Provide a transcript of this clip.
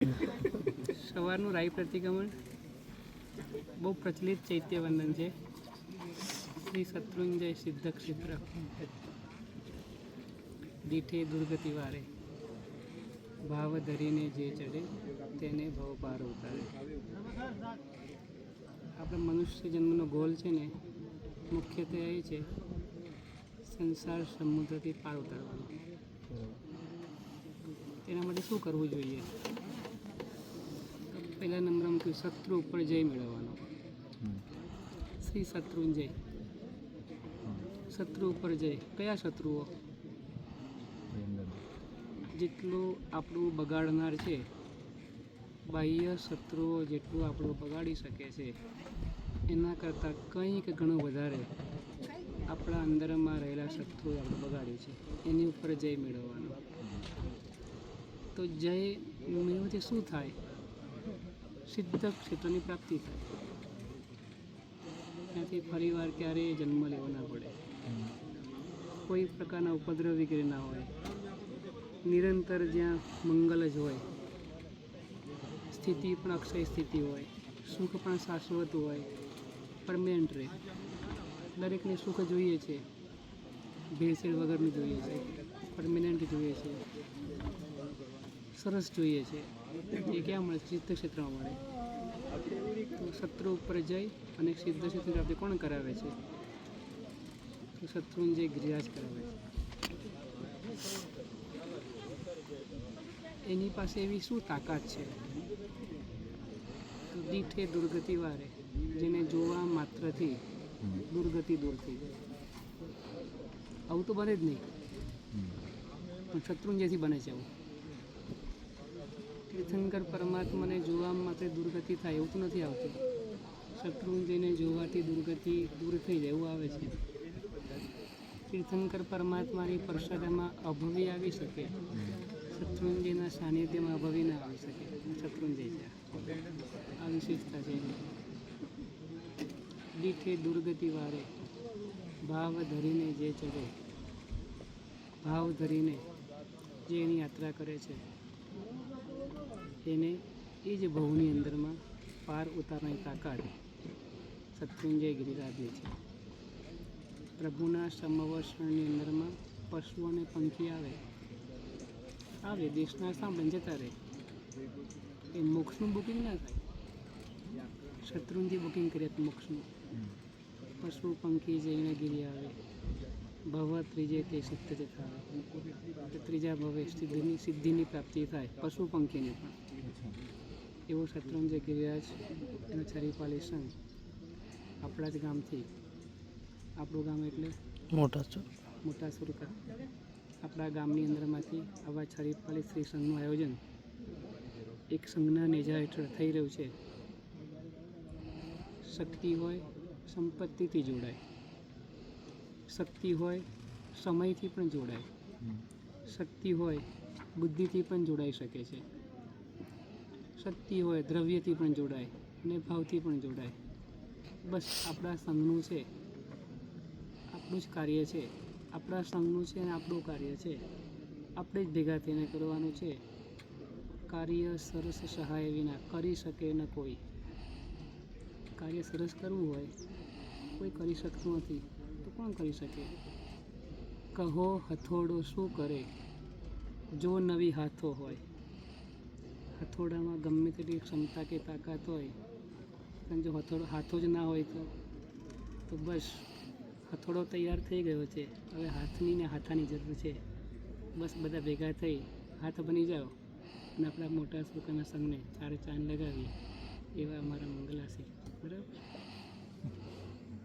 સવારનું રાઈ પ્રતિક્રમણ બહુ પ્રચલિત ચૈત્ય વંદન છે. શ્રી શત્રુંજય સિદ્ધ ક્ષેત્ર દીઠે દુર્ગતિ વારે, ભાવ ધરીને જે ચડે તેને ભવ પાર ઉતારે. આપણા મનુષ્ય જન્મનો ગોલ છે ને મુખ્યત્વે એ છે સંસાર સમુદ્રથી પાર ઉતારવાનો. તેના માટે શું કરવું જોઈએ? પહેલા નંબરમાં કહ્યું શત્રુ ઉપર જય મેળવવાનો. શ્રી શત્રુંજય, શત્રુ ઉપર જય. કયા શત્રુઓ? જેટલું આપણું બગાડનાર છે, બાહ્ય શત્રુઓ જેટલું આપણું બગાડી શકે છે એના કરતાં કંઈક ઘણું વધારે આપણા અંદરમાં રહેલા શત્રુએ આપણે બગાડ્યું છે એની ઉપર જય મેળવવાનો. તો જય મેળવવાથી શું થાય? સિદ્ધ ક્ષેત્રની પ્રાપ્તિ થાય. ત્યાંથી ફરીવાર ક્યારેય જન્મ લેવો ના પડે, કોઈ પ્રકારના ઉપદ્રવ વગેરે ના હોય, નિરંતર જ્યાં મંગલ જ હોય, સ્થિતિ પણ અક્ષય સ્થિતિ હોય, સુખ પણ શાશ્વત હોય, પરમેનન્ટ રહે. દરેકને સુખ જોઈએ છે, ભેળસેળ વગરનું જોઈએ છે, પરમેનન્ટ જોઈએ છે, સરસ જોઈએ છે. એ ક્યાં મળે? સિદ્ધ ક્ષેત્રમાં મળે. તો શત્રુ ઉપર જઈ અને સિદ્ધ ક્ષેત્ર પ્રાપ્તિ કોણ કરાવે છે? તો શત્રુંજય ગિરિરાજ કરાવે છે. એની પાસે એવી શું તાકાત છે? તો દીઠે દુર્ગતિ વારે, જેને જોવા માત્રથી દુર્ગતિ દૂર થઈ જાય. આવું તો બને જ નહીં, પણ શત્રુંજયથી બને છે. આવું તીર્થંકર પરમાત્માને જોવા માટે દુર્ગતિ થાય એવું તો નથી આવતું. શત્રુંજયને જોવાથી દુર્ગતિ દૂર થઈ જાય એવું આવે છે. તીર્થંકર પરમાત્માની પ્રસાદમાં અભવી આવી શકે, શત્રુંજયના સાનિધ્યમાં અભવી ના આવી શકે. શત્રુંજય છે, આ વિશેષતા છે. દીઠે દુર્ગતિ વારે, ભાવ ધરીને જે ચડે, ભાવ ધરીને જે એની યાત્રા કરે છે એને એ જ ભવની અંદરમાં પાર ઉતારવાની તાકાત શત્રુંજય ગિરિરાજની છે. પ્રભુના સમવર્ષણની અંદરમાં પશુ અને પંખી આવે દેશના સાંભળીને જતા રહે. એ મોક્ષનું બુકિંગ ના થાય. શત્રુંજય બુકિંગ કરે મોક્ષનું. પશુ પંખી જઈને ગિરી આવે, ભવ ત્રીજે તે સિદ્ધ જ થાય. ત્રીજા ભવે સિદ્ધિની પ્રાપ્તિ થાય પશુ પંખીને પણ. એવો શત્રુંજય ગિરિરાજ એનો છરીપાલી સંઘ આપણા જ ગામથી, આપણું ગામ એટલે મોટા સુરકા, આપણા ગામની અંદરમાંથી આવા છરીપાલી શ્રી સંઘનું આયોજન એક સંઘના નેજા હેઠળ થઈ રહ્યું છે. શક્તિ હોય સંપત્તિથી જોડાય, શક્તિ હોય સમયથી પણ જોડાય, શક્તિ હોય બુદ્ધિથી પણ જોડાઈ શકે છે, શક્તિ હોય દ્રવ્યથી પણ જોડાય અને ભાવથી પણ જોડાય. બસ આપણા સંઘનું છે, આપણું જ કાર્ય છે. આપણા સંઘનું છે અને આપણું કાર્ય છે. આપણે જ ભેગા થઈને કરવાનું છે. કાર્ય સરસ સહાય વિના કરી શકે ન કોઈ. કાર્ય સરસ કરવું હોય કોઈ કરી શકતું નથી તો કોણ કરી શકે? કહો હથોડો શું કરે જો નવી હાથો હોય. હથોડામાં ગમે તેટલી ક્ષમતા કે તાકાત હોય, પણ જો હાથો જ ના હોય તો બસ હથોડો તૈયાર થઈ ગયો છે, હવે હાથની ને હાથાની જરૂર છે. બસ બધા ભેગા થઈ હાથ બની જાઓ અને આપણા મોટા સુરકાના સંઘને ચારે ચાંદ લગાવીએ એવા અમારા મંગલાસી. બરાબર.